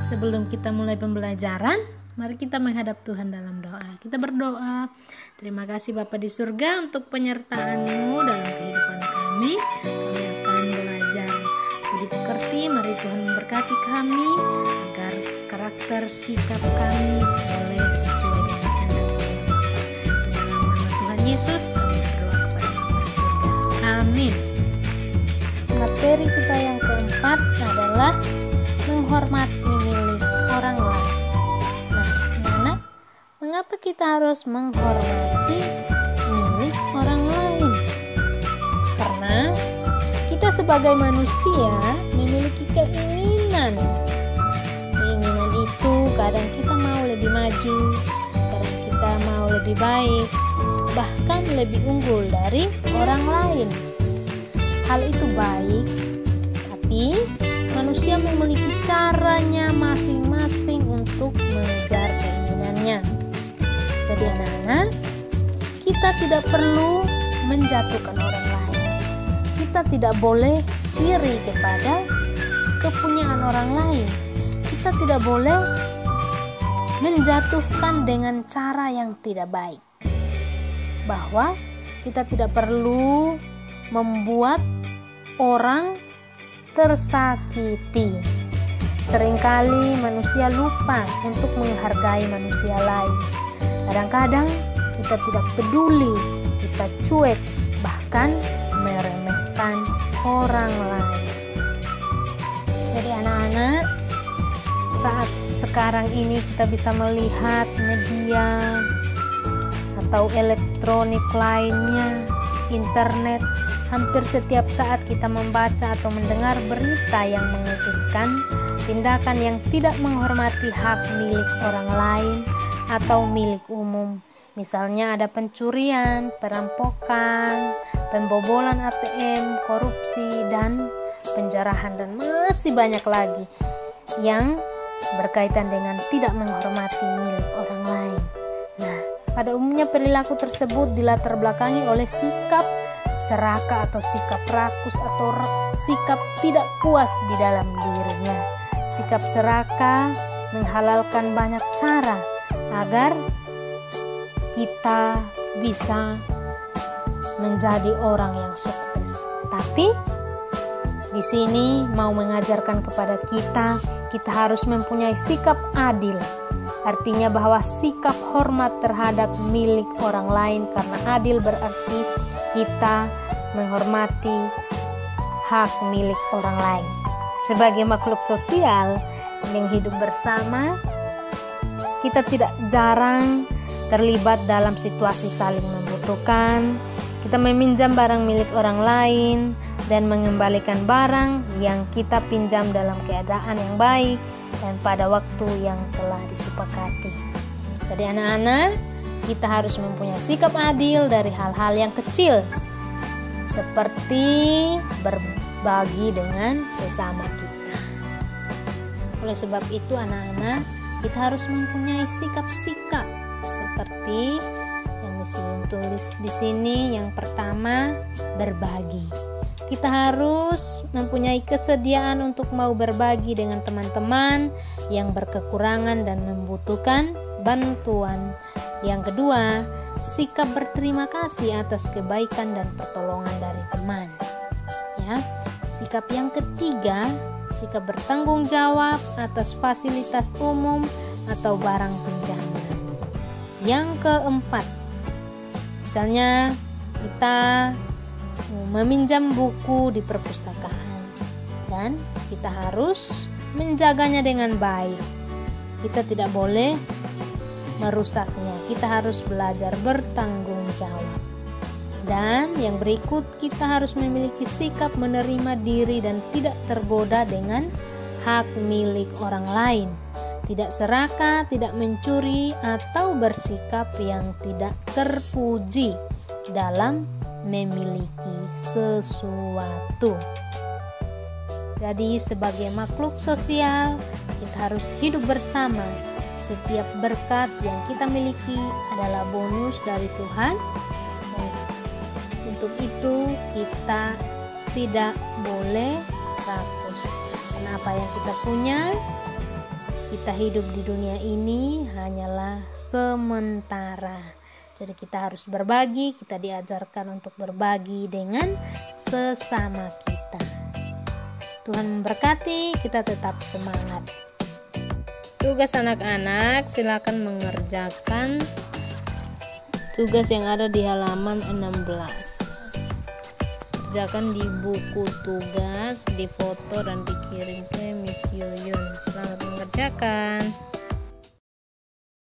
Sebelum kita mulai pembelajaran, mari kita menghadap Tuhan dalam doa. Kita berdoa. Terima kasih Bapa di surga untuk penyertaan-Mu dalam kehidupan kami. Kami akan belajar budi pekerti. Mari Tuhan memberkati kami agar karakter sikap kami boleh sesuai dengan kehendak-Mu. Dalam nama Tuhan Yesus kami berdoa kepada Bapa di surga. Amin. Materi kita yang keempat adalah menghormati milik orang lain. Nah, mengapa kita harus menghormati milik orang lain? Karena kita sebagai manusia memiliki keinginan. Keinginan itu kadang kita mau lebih maju, kadang kita mau lebih baik, bahkan lebih unggul dari orang lain. Hal itu baik, tapi manusia memiliki caranya masing-masing untuk mengejar keinginannya. Jadi anak-anak, kita tidak perlu menjatuhkan orang lain. Kita tidak boleh iri kepada kepunyaan orang lain. Kita tidak boleh menjatuhkan dengan cara yang tidak baik. Bahwa kita tidak perlu membuat orang tersakiti. Seringkali manusia lupa untuk menghargai manusia lain. Kadang-kadang kita tidak peduli, kita cuek, bahkan meremehkan orang lain. Jadi anak-anak, saat sekarang ini kita bisa melihat media atau elektronik lainnya, internet. Hampir setiap saat kita membaca atau mendengar berita yang mengejutkan, tindakan yang tidak menghormati hak milik orang lain atau milik umum. Misalnya ada pencurian, perampokan, pembobolan ATM, korupsi, dan penjarahan, dan masih banyak lagi yang berkaitan dengan tidak menghormati milik orang lain. Nah, pada umumnya perilaku tersebut dilatar belakangi oleh sikap serakah atau sikap rakus atau sikap tidak puas di dalam dirinya. Sikap serakah menghalalkan banyak cara agar kita bisa menjadi orang yang sukses. Tapi di sini mau mengajarkan kepada kita harus mempunyai sikap adil. Artinya bahwa sikap hormat terhadap milik orang lain, karena adil berarti kita menghormati hak milik orang lain. Sebagai makhluk sosial yang hidup bersama, kita tidak jarang terlibat dalam situasi saling membutuhkan. Kita meminjam barang milik orang lain dan mengembalikan barang yang kita pinjam dalam keadaan yang baik dan pada waktu yang telah disepakati. Jadi anak-anak, kita harus mempunyai sikap adil dari hal-hal yang kecil, seperti berbagi dengan sesama kita. Oleh sebab itu anak-anak, kita harus mempunyai sikap-sikap seperti yang ditulis di sini. Yang pertama, berbagi. Kita harus mempunyai kesediaan untuk mau berbagi dengan teman-teman yang berkekurangan dan membutuhkan bantuan. Yang kedua, sikap berterima kasih atas kebaikan dan pertolongan dari teman. Ya. Sikap yang ketiga, sikap bertanggung jawab atas fasilitas umum atau barang pinjaman. Yang keempat, misalnya kita meminjam buku di perpustakaan dan kita harus menjaganya dengan baik. Kita tidak boleh merusaknya. Kita harus belajar bertanggung jawab. Dan yang berikut, kita harus memiliki sikap menerima diri dan tidak tergoda dengan hak milik orang lain. Tidak serakah, tidak mencuri, atau bersikap yang tidak terpuji dalam memiliki sesuatu. Jadi sebagai makhluk sosial, kita harus hidup bersama. Setiap berkat yang kita miliki adalah bonus dari Tuhan. Untuk itu kita tidak boleh rakus. Karena apa yang kita punya kita hidup di dunia ini hanyalah sementara. Jadi kita harus berbagi, kita diajarkan untuk berbagi dengan sesama kita. Tuhan memberkati, kita tetap semangat. Tugas anak-anak, silakan mengerjakan tugas yang ada di halaman 16. Kerjakan di buku tugas, difoto dan dikirim ke Miss Yuyun. Selamat mengerjakan.